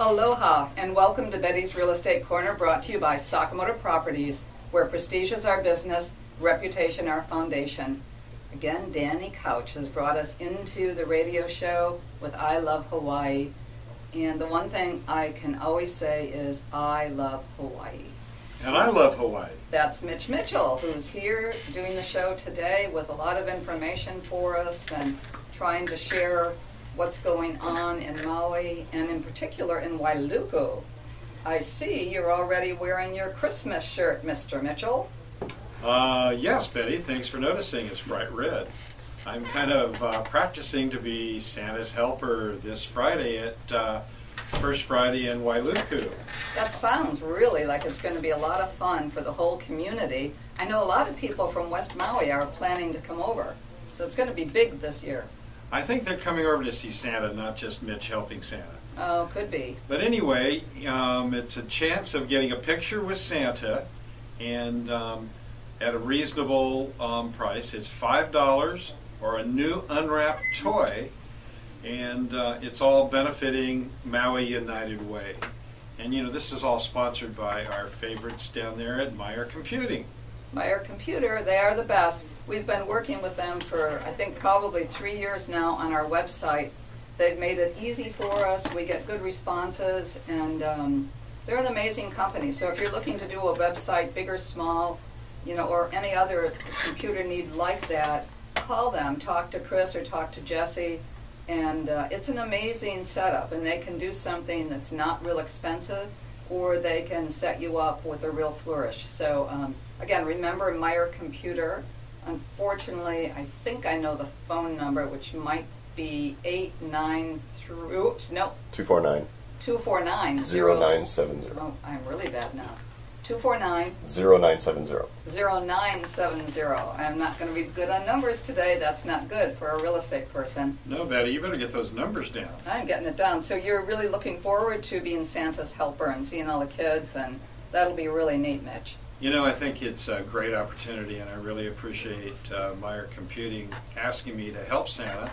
Aloha and welcome to Betty's Real Estate Corner, brought to you by Sakamoto Properties, where prestige is our business, reputation our foundation. Again, Danny Couch has brought us into the radio show with I Love Hawaii. And the one thing I can always say is I love Hawaii. And I love Hawaii. That's Mitch Mitchell, who's here doing the show today with a lot of information for us and trying to share what's going on in Maui and in particular in Wailuku. I see you're already wearing your Christmas shirt, Mr. Mitchell. Yes, Betty, thanks for noticing. It's bright red. I'm kind of practicing to be Santa's helper this Friday at First Friday in Wailuku. That sounds really like it's going to be a lot of fun for the whole community. I know a lot of people from West Maui are planning to come over, so it's going to be big this year. I think they're coming over to see Santa, not just Mitch helping Santa. Oh, could be. But anyway, it's a chance of getting a picture with Santa, and at a reasonable price. It's $5 or a new unwrapped toy, and it's all benefiting Maui United Way. And you know, this is all sponsored by our favorites down there at Meyer Computing. Meyer Computer, they are the best. We've been working with them for, I think, probably 3 years now on our website. They've made it easy for us. We get good responses, and they're an amazing company. So if you're looking to do a website, big or small, you know, or any other computer need like that, call them, talk to Chris or talk to Jesse, and it's an amazing setup, and they can do something that's not real expensive, or they can set you up with a real flourish. So again, remember Meyer Computer. Unfortunately, I think I know the phone number, which might be 249 0970. Oh, I'm really bad now. 249 0970. 0970. I'm not going to be good on numbers today. That's not good for a real estate person. No, Betty, you better get those numbers down. I'm getting it down. So you're really looking forward to being Santa's helper and seeing all the kids, and that'll be really neat, Mitch. You know, I think it's a great opportunity, and I really appreciate Meyer Computing asking me to help Santa.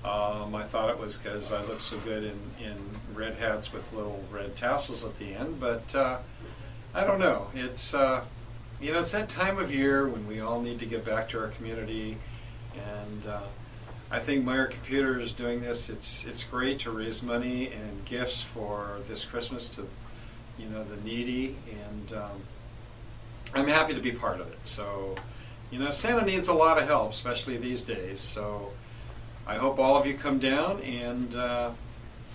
I thought it was because I look so good in red hats with little red tassels at the end, but I don't know. It's you know, it's that time of year when we all need to get back to our community, and I think Meyer Computer is doing this. It's great to raise money and gifts for this Christmas to, you know, the needy, and I'm happy to be part of it. So, you know, Santa needs a lot of help, especially these days. So I hope all of you come down and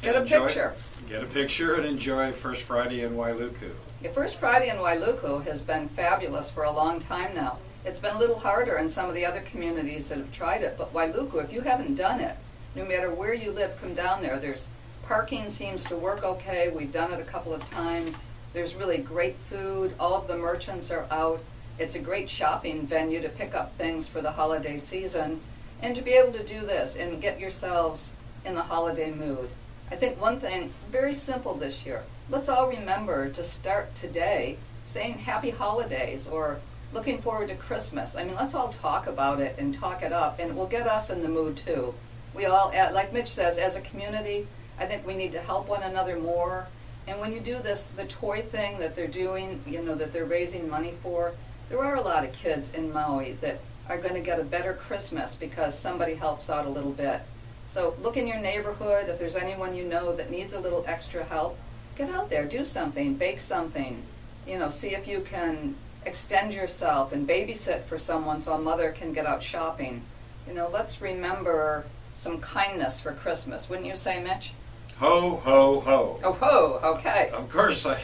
Get a picture. Get a picture and enjoy First Friday in Wailuku. The First Friday in Wailuku has been fabulous for a long time now. It's been a little harder in some of the other communities that have tried it, but Wailuku, if you haven't done it, no matter where you live, come down there. There's parking seems to work okay. We've done it a couple of times. There's really great food. All of the merchants are out. It's a great shopping venue to pick up things for the holiday season and to be able to do this and get yourselves in the holiday mood. I think one thing, very simple this year, let's all remember to start today saying happy holidays or looking forward to Christmas. I mean, let's all talk about it and talk it up, and it will get us in the mood too. We all, like Mitch says, as a community, I think we need to help one another more. And when you do this, the toy thing that they're doing, you know, that they're raising money for, there are a lot of kids in Maui that are going to get a better Christmas because somebody helps out a little bit. So look in your neighborhood. If there's anyone you know that needs a little extra help, get out there, do something, bake something, you know, see if you can extend yourself and babysit for someone so a mother can get out shopping. You know, let's remember some kindness for Christmas. Wouldn't you say, Mitch? Ho, ho, ho. Oh, ho, okay. Of course, I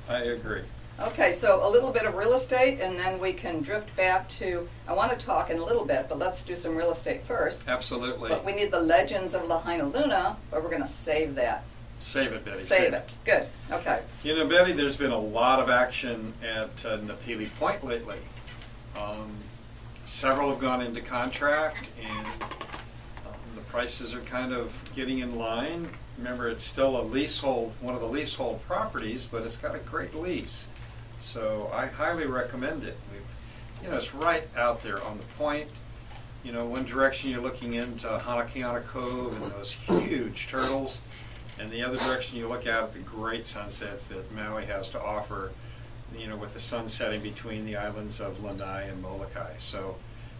agree. Okay, so a little bit of real estate, and then we can drift back to, I want to talk in a little bit, but let's do some real estate first. Absolutely. But we need the legends of Lahaina Luna, but we're going to save that. Save it, Betty. Save it. Good. Okay. You know, Betty, there's been a lot of action at Napili Point lately. Several have gone into contract, and the prices are kind of getting in line. Remember, it's still a leasehold, one of the leasehold properties, but it's got a great lease. So I highly recommend it. You know, it's right out there on the point. You know, one direction you're looking into Hanakiana Cove and those huge turtles, And the other direction you look at the great sunsets that Maui has to offer, you know, with the sun setting between the islands of Lanai and Molokai. So,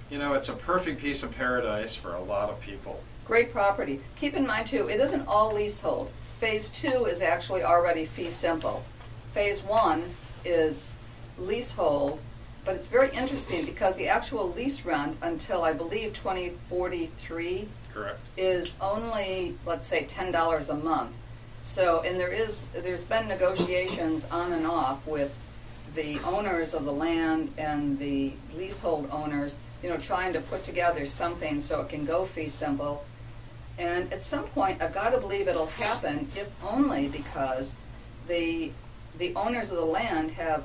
you know, it's a perfect piece of paradise for a lot of people. Great property. Keep in mind too, it isn't all leasehold. Phase 2 is actually already fee simple. Phase 1 is leasehold, but it's very interesting because the actual lease rent until I believe 2043 Correct. is only, let's say, $10 a month. So, and there's been negotiations on and off with the owners of the land and the leasehold owners, you know, trying to put together something so it can go fee simple. And at some point, I've got to believe it'll happen, if only because the owners of the land have,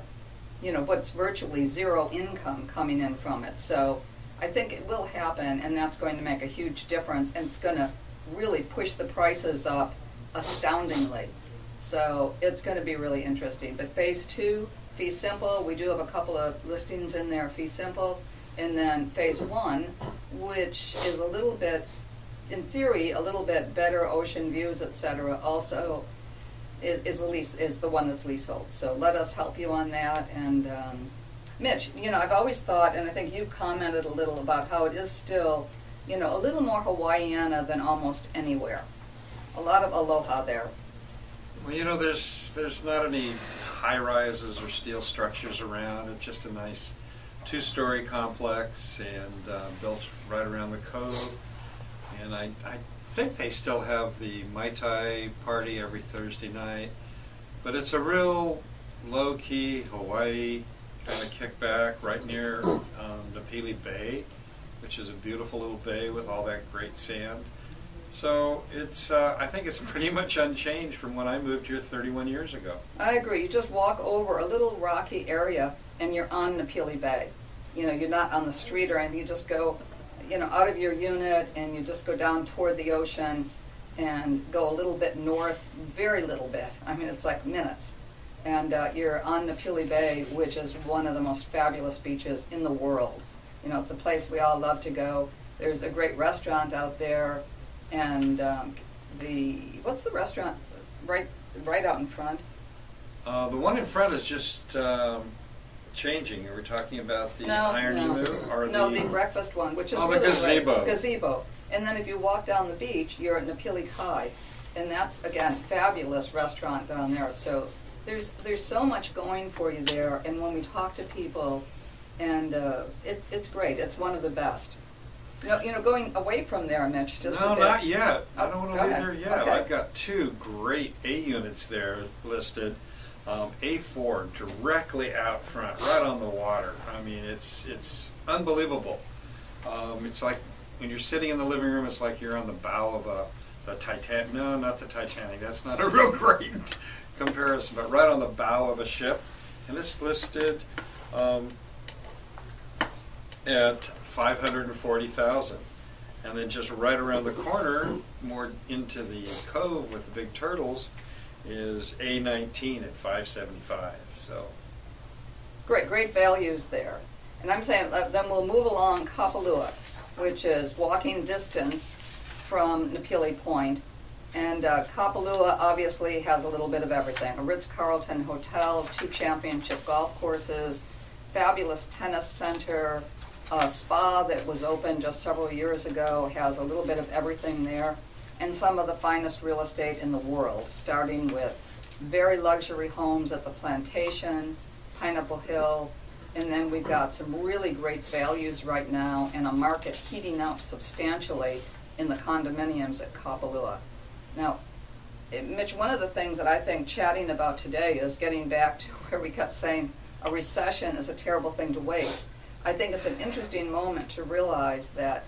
you know, what's virtually zero income coming in from it. So I think it will happen, and that's going to make a huge difference, and it's going to really push the prices up astoundingly. So it's going to be really interesting. But phase 2, fee simple, we do have a couple of listings in there, fee simple. And then phase 1, which is a little bit, in theory, a little bit better ocean views, etc., also is the one that's leasehold. So let us help you on that. And Mitch, you know, I've always thought, and I think you've commented a little about how it is still, you know, a little more Hawaiiana than almost anywhere. A lot of aloha there. Well, you know, there's not any high-rises or steel structures around. It's just a nice 2-story complex and built right around the cove. And I think they still have the Mai Tai party every Thursday night. But it's a real low-key Hawaii kind of kickback right near Napili Bay, which is a beautiful little bay with all that great sand. So it's, I think it's pretty much unchanged from when I moved here 31 years ago. I agree. You just walk over a little rocky area and you're on Napili Bay. You know, you're not on the street or anything. You just go, you know, out of your unit and you just go down toward the ocean and go a little bit north, very little bit. I mean, it's like minutes. And you're on Napili Bay, which is one of the most fabulous beaches in the world. You know, it's a place we all love to go. There's a great restaurant out there. And what's the restaurant right out in front? The one in front is just changing. Are we talking about the Iron Emu? Or no, the breakfast one, which is really the gazebo. Great. Gazebo. And then if you walk down the beach, you're at Napili Kai, and that's again fabulous restaurant down there. So there's so much going for you there. And when we talk to people, and it's great. It's one of the best. You know, going away from there, Mitch, just a bit. No, not yet. I don't want to leave there yet. Okay. I've got 2 great A units there listed. A4 directly out front, right on the water. I mean, it's unbelievable. It's like when you're sitting in the living room, it's like you're on the bow of the Titanic. No, not the Titanic. That's not a real great comparison, but right on the bow of a ship. And it's listed at $540,000, and then just right around the corner, more into the cove with the big turtles, is A19 at $575. So great values there. And I'm saying then we'll move along Kapalua, which is walking distance from Napili Point. And Kapalua obviously has a little bit of everything. A Ritz-Carlton hotel, 2 championship golf courses, fabulous tennis center, a spa that was open just several years ago, has a little bit of everything there, and some of the finest real estate in the world, starting with very luxury homes at the Plantation, Pineapple Hill, and then we've got some really great values right now and a market heating up substantially in the condominiums at Kapalua. Now, Mitch, one of the things that I think chatting about today is getting back to where we kept saying a recession is a terrible thing to waste. I think it's an interesting moment to realize that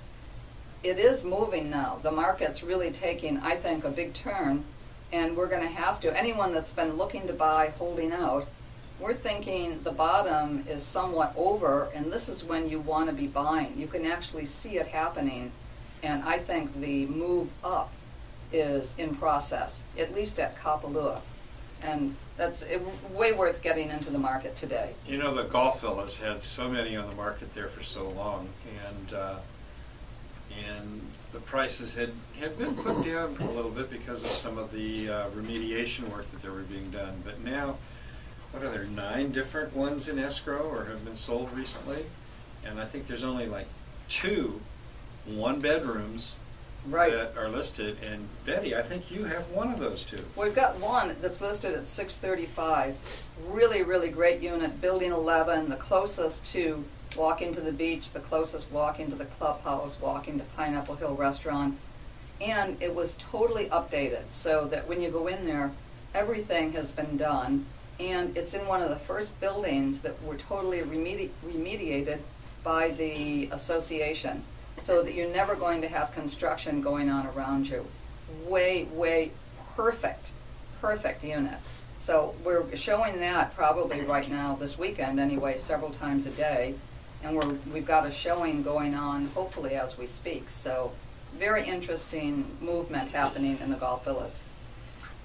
it is moving now. The market's really taking, I think, a big turn, and we're going to have to, anyone that's been looking to buy, holding out, we're thinking the bottom is somewhat over, and this is when you want to be buying. You can actually see it happening, and I think the move up is in process, at least at Kapalua. And that's way worth getting into the market today. You know, the golf villas had so many on the market there for so long, and and the prices had been put down a little bit because of some of the remediation work that they were being done. But now, what are there, 9 different ones in escrow or have been sold recently? And I think there's only like 2 one-bedrooms Right. that are listed. And Betty, I think you have one of those 2. We've got one that's listed at $635. Really, really great unit, building 11, the closest to walking to the beach, the closest walking to the clubhouse, walking to Pineapple Hill Restaurant. And it was totally updated so that when you go in there, everything has been done. And it's in one of the first buildings that were totally remediated by the association, so that you're never going to have construction going on around you. Way perfect unit. So we're showing that probably right now, this weekend anyway, several times a day. And we've got a showing going on hopefully as we speak. So very interesting movement happening in the Golf Villas.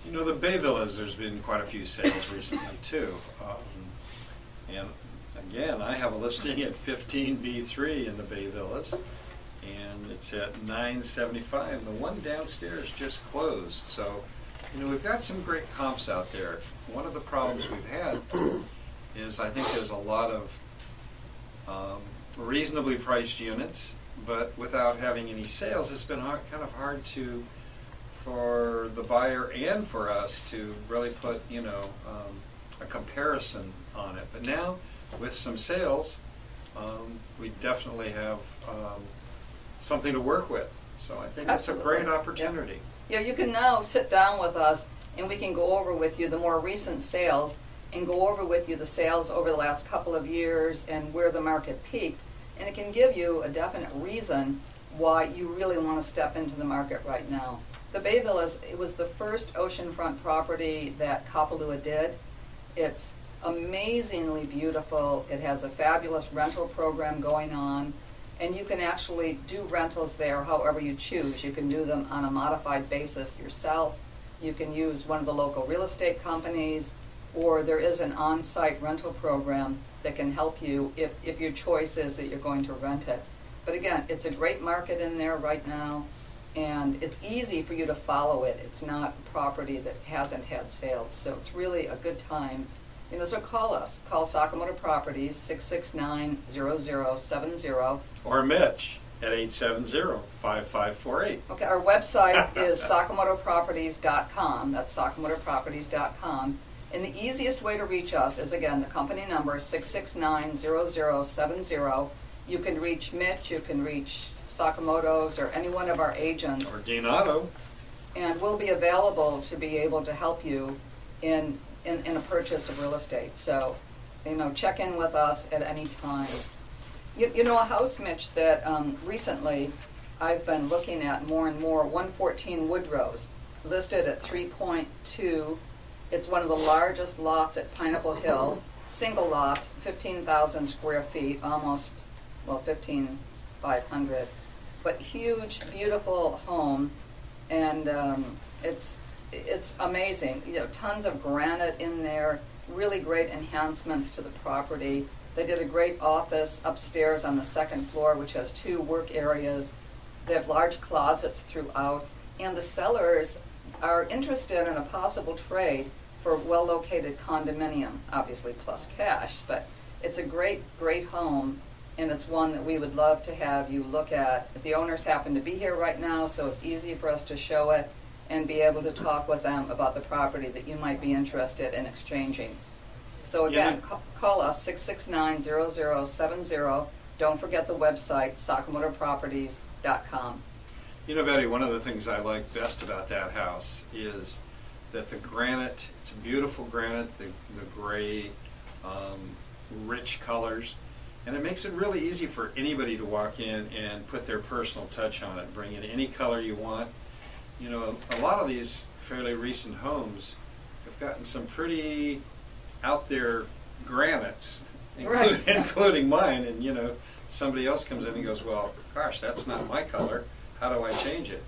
You know, the Bay Villas, there's been quite a few sales recently too. And again, I have a listing at 15B3 in the Bay Villas, and it's at $975. The one downstairs just closed. So, you know, we've got some great comps out there. One of the problems we've had is I think there's a lot of reasonably priced units, but without having any sales, it's been kind of hard for the buyer and for us to really put, you know, a comparison on it. But now, with some sales, we definitely have something to work with. So I think it's a great opportunity. Yeah, you can now sit down with us and we can go over with you the more recent sales and go over with you the sales over the last couple of years and where the market peaked. And it can give you a definite reason why you really want to step into the market right now. The Bay Villas, it was the first oceanfront property that Kapalua did. It's amazingly beautiful. It has a fabulous rental program going on, and you can actually do rentals there however you choose. You can do them on a modified basis yourself. You can use one of the local real estate companies, or there is an on-site rental program that can help you if your choice is that you're going to rent it. But again, it's a great market in there right now, and it's easy for you to follow it. It's not a property that hasn't had sales, so it's really a good time. You know, so call us. Call Sakamoto Properties, 669-0070. Or Mitch at 870-5548. Okay, our website is sakamotoproperties.com. That's sakamotoproperties.com. And the easiest way to reach us is, again, the company number, 669-0070. You can reach Mitch, you can reach Sakamoto's or any one of our agents. Or Dean Otto. And we'll be available to be able to help you in a purchase of real estate. So, you know, check in with us at any time. You know, a house, Mitch, that recently I've been looking at more and more, 114 Woodrose, listed at 3.2. It's one of the largest lots at Pineapple Hill, single lots, 15,000 square feet, almost, well, 15,500. But huge, beautiful home, and it's amazing. You know, tons of granite in there, really great enhancements to the property. They did a great office upstairs on the second floor, which has 2 work areas. They have large closets throughout, and the sellers are interested in a possible trade for a well-located condominium, obviously plus cash, but it's a great, great home, and it's one that we would love to have you look at. The owners happen to be here right now, so it's easy for us to show it and be able to talk with them about the property that you might be interested in exchanging. So again, call us, 669-0070. Don't forget the website, sakamotoproperties.com. You know, Betty, one of the things I like best about that house is that the granite, it's a beautiful granite, the gray, rich colors, and it makes it really easy for anybody to walk in and put their personal touch on it, bring in any color you want. You know, a lot of these fairly recent homes have gotten some pretty out there granites, including mine, and you know, somebody else comes in and goes, well, gosh, that's not my color, how do I change it?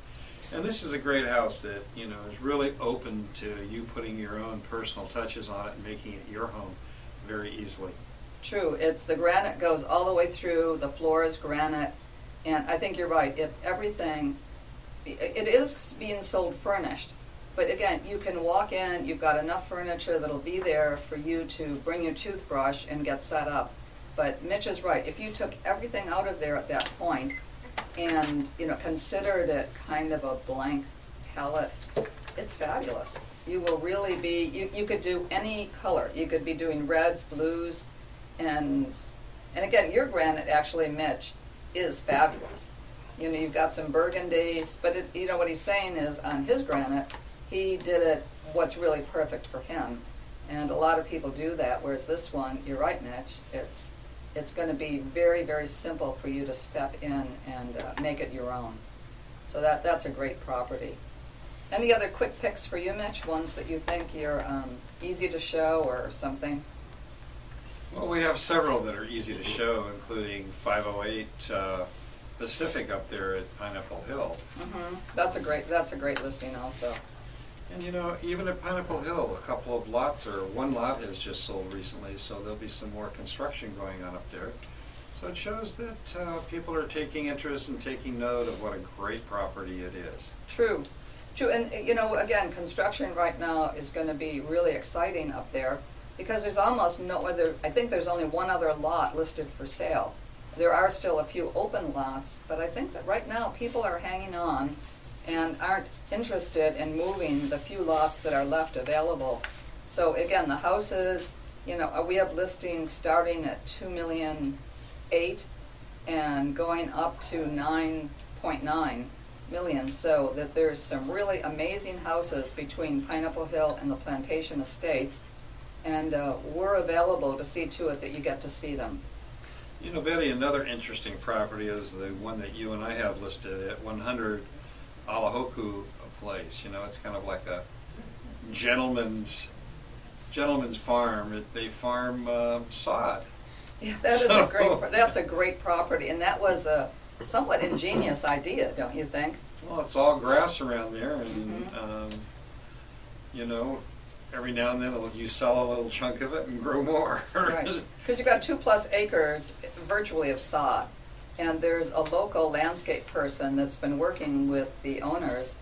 And this is a great house that, you know, is really open to you putting your own personal touches on it and making it your home very easily. True. It's the granite goes all the way through. The floor is granite. And I think you're right. If everything, it is being sold furnished, but again, you can walk in, you've got enough furniture that'll be there for you to bring your toothbrush and get set up. But Mitch is right. If you took everything out of there at that point and, considered it kind of a blank palette, it's fabulous. You will really be, you could do any color. You could be doing reds, blues, and again, your granite actually, Mitch, is fabulous. You've got some burgundies, but what he's saying is on his granite, he did it what's really perfect for him. And a lot of people do that, whereas this one, you're right, Mitch, it's going to be very, very simple for you to step in and make it your own. So that's a great property. Any other quick picks for you, Mitch? Ones that you think you're easy to show or something? Well, we have several that are easy to show, including 508 Pacific up there at Pineapple Hill. Mm-hmm. That's a great listing also. And even at Pineapple Hill, a couple of lots, or one lot has just sold recently, so there'll be some more construction going on up there. So it shows that people are taking interest and taking note of what a great property it is. True. And again, construction right now is going to be really exciting up there because there's almost no other, I think there's only one other lot listed for sale. There are still a few open lots, but I think that right now people are hanging on and aren't interested in moving the few lots that are left available. So again, the houses, we have listings starting at $2.8 million and going up to $9.9 million. So that there's some really amazing houses between Pineapple Hill and the Plantation Estates, and we're available to see to it that you get to see them. Betty, another interesting property is the one that you and I have listed at 100 Aloha Place. It's kind of like a gentleman's farm. They farm sod. Yeah, that's a great property, and that was a somewhat ingenious idea, don't you think? Well, it's all grass around there, and every now and then you sell a little chunk of it and grow more. Right, because you've got 2+ acres virtually of sod, and there's a local landscape person that's been working with the owners,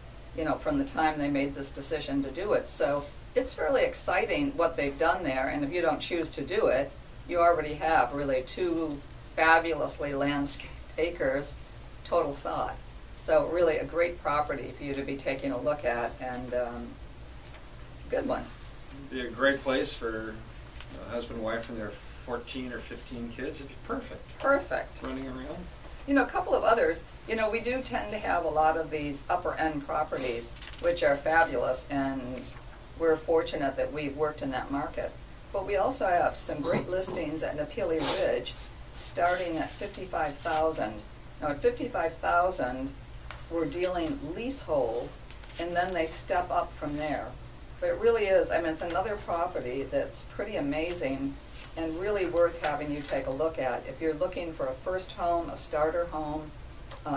from the time they made this decision to do it. So it's fairly exciting what they've done there, and if you don't choose to do it, you already have really 2 fabulously landscaped acres total sod. So really a great property for you to be taking a look at, and good one. It'd be a great place for a husband and wife and their 14 or 15 kids. It'd be perfect. Perfect. Running around. A couple of others, we do tend to have a lot of these upper end properties, which are fabulous, and we're fortunate that we've worked in that market. But we also have some great listings at Napili Ridge, starting at $55,000. Now at $55,000, we're dealing leasehold, and then they step up from there. But it really is, it's another property that's pretty amazing and really worth having you take a look at. If you're looking for a first home, a starter home,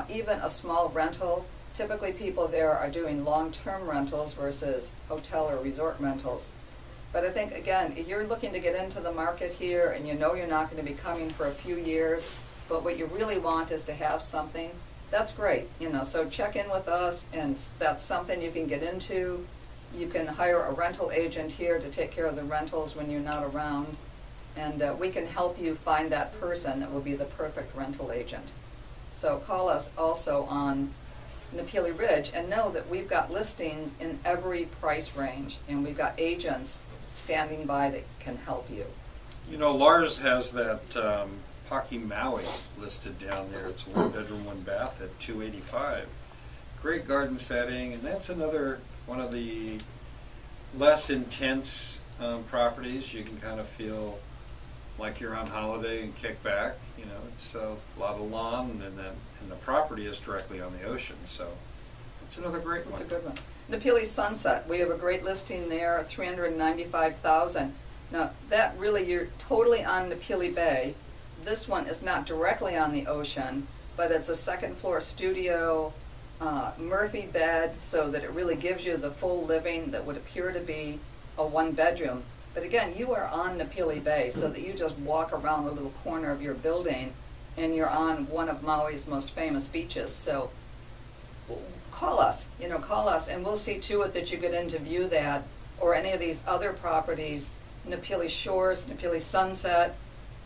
even a small rental, typically people there are doing long-term rentals versus hotel or resort rentals. But I think, again, if you're looking to get into the market here and you're not going to be coming for a few years, but what you really want is to have something, that's great. So check in with us, and that's something you can get into. You can hire a rental agent here to take care of the rentals when you're not around, and we can help you find that person that will be the perfect rental agent. So call us also on Napili Ridge, and know that we've got listings in every price range, and we've got agents standing by that can help you. Lars has that Paki Maui listed down there. It's 1 bedroom, 1 bath at $285. Great garden setting, and that's another one of the less intense properties. You can kind of feel like you're on holiday and kick back. It's a lot of lawn, and the property is directly on the ocean. So it's another great one. It's a good one. Napili Sunset, we have a great listing there at $395,000. Now that really, you're totally on Napili Bay. This one is not directly on the ocean, but it's a second floor studio, Murphy bed, so that it really gives you the full living that would appear to be a 1 bedroom. But again, you are on Napili Bay, so that you just walk around the little corner of your building and you're on one of Maui's most famous beaches. So call us, call us, and we'll see to it that you get in to view that, or any of these other properties, Napili Shores, Napili Sunset,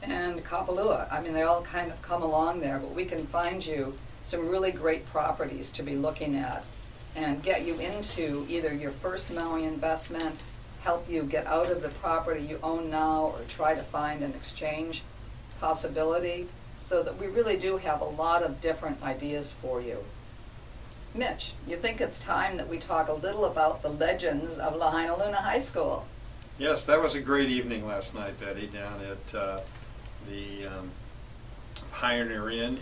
and Kapalua. I mean, they all kind of come along there, but we can find you some really great properties to be looking at and get you into either your first Maui investment, help you get out of the property you own now, or try to find an exchange possibility, so that we really do have a lot of different ideas for you. Mitch, you think it's time that we talk a little about the legends of Lahainaluna High School? Yes, that was a great evening last night, Betty, down at the Pioneer Inn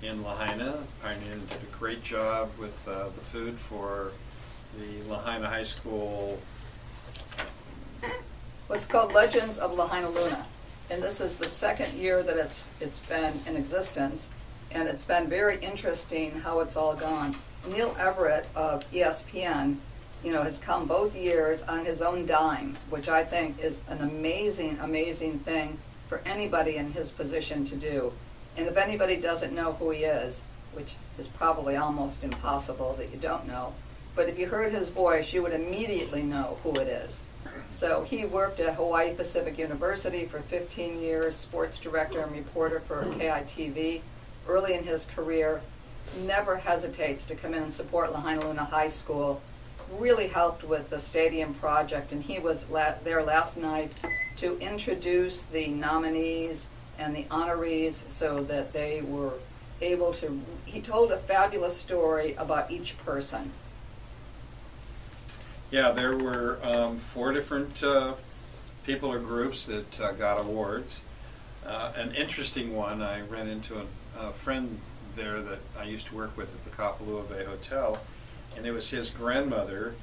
in Lahaina. Pioneer Inn did a great job with the food for the Lahaina High School. What's called Legends of Lahainaluna, and this is the second year that it's been in existence, and it's been very interesting how it's all gone. Neil Everett of ESPN, has come both years on his own dime, which I think is an amazing, amazing thing for anybody in his position to do. And if anybody doesn't know who he is, which is probably almost impossible that you don't know, but if you heard his voice, you would immediately know who it is. So he worked at Hawaii Pacific University for 15 years, sports director and reporter for KITV. Early in his career, never hesitates to come in and support Lahainaluna High School. Really helped with the stadium project, and he was there last night to introduce the nominees and the honorees so that they were able to, he told a fabulous story about each person. Yeah, there were 4 different people or groups that got awards. An interesting one, I ran into a friend there that I used to work with at the Kapalua Bay Hotel, and it was his grandmother,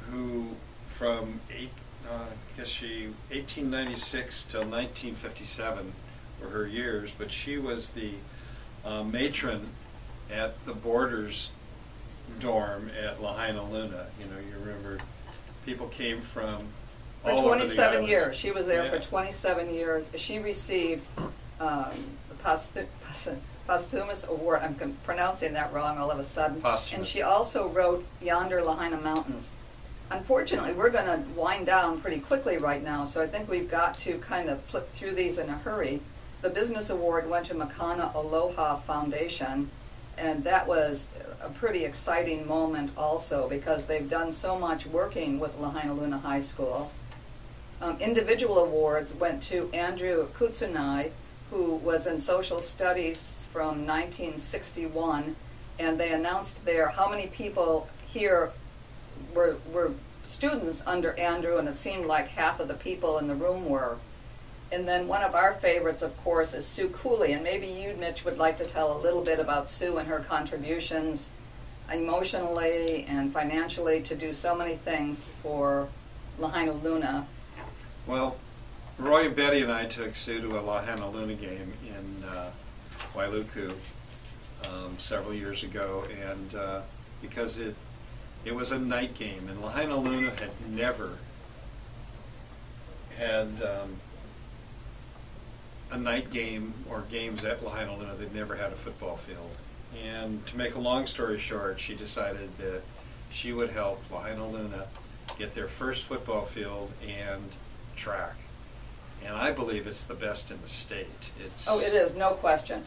who from 1896 till 1957 were her years, but she was the matron at the Borders dorm at Lahainaluna. You remember people came from For all over the 27 islands. years. She was there for Yeah. 27 years. She received the posthumous award. I'm pronouncing that wrong all of a sudden. Posthumous. And she also wrote Yonder Lahaina Mountains. Unfortunately, we're going to wind down pretty quickly right now, so I think we've got to kind of flip through these in a hurry. The business award went to Makana Aloha Foundation, and that was a pretty exciting moment also because they've done so much working with Lahainaluna High School. Individual awards went to Andrew Kutsunai, who was in social studies from 1961, and they announced there how many people here were students under Andrew, and it seemed like half of the people in the room were. And then one of our favorites, of course, is Sue Cooley, and maybe you, Mitch, would like to tell a little bit about Sue and her contributions emotionally and financially to do so many things for Lahainaluna. Well, Roy and Betty and I took Sue to a Lahainaluna game in Wailuku several years ago, and because it was a night game, and Lahainaluna had never had a night game or games at Lahainaluna. They'd never had a football field. And to make a long story short, she decided that she would help Lahainaluna get their first football field and track. And I believe it's the best in the state. Oh, it is, no question.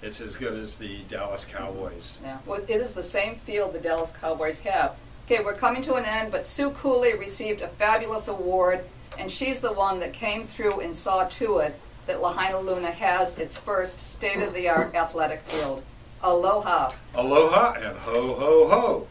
It's as good as the Dallas Cowboys. Yeah, well, it is the same field the Dallas Cowboys have. Okay, we're coming to an end, but Sue Cooley received a fabulous award, and she's the one that came through and saw to it that Lahainaluna has its first state-of-the-art athletic field. Aloha. Aloha and ho, ho, ho.